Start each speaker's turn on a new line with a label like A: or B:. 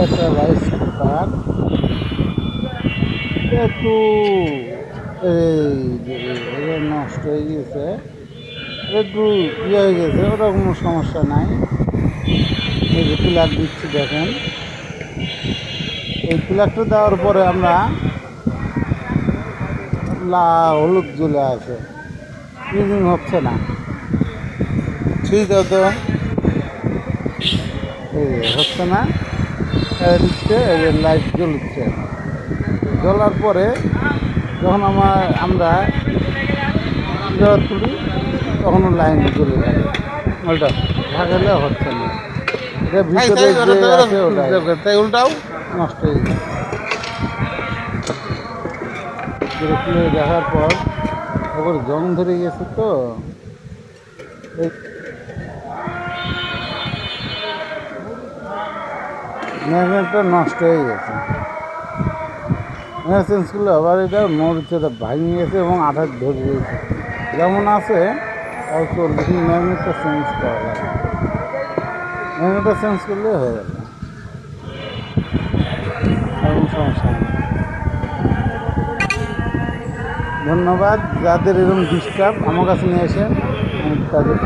A: একটা rice cooker একটু এই নষ্ট হয়ে গেছে, একটু ইয়ে হয়ে গেছে, ওটা কোনো সমস্যা নাই। এই যে প্লাগ দিচ্ছি দেখেন, এই প্লাগটা দেওয়ার পরে আমরা হলুদ জ্বলে আছে, ইউজিং হচ্ছে না। সুইচ দাও তো, এই হচ্ছে না, দিচ্ছে এই যে লাইট জ্বলছে। জ্বলার পরে যখন আমরা তুলি তখনও লাইন জ্বলে যায়, ওটা ঢাকালে হচ্ছে না। এটা ভিতরে যে আছে ওটাই উল্টাও নষ্ট হয়ে গেছে। খুলে দেখার পর ওপর জং ধরে গেছে, তো ম্যাগনেটটা নষ্ট হয়ে গেছে। চেঞ্জ করলে আবার এটা মরিচটা ভাঙে গেছে এবং আঠা ধরে গেছে, যেমন আছে তাও চলবে, কিন্তু ম্যাগনেটটা চেঞ্জ করা লাগে। ম্যাগনেটটা চেঞ্জ করলে হয়ে যাবে, এরকম সমস্যা নেই। ধন্যবাদ, যাদের এরকম ডিস্টার্ব আমার কাছে নিয়ে আসেন, আমি তাদের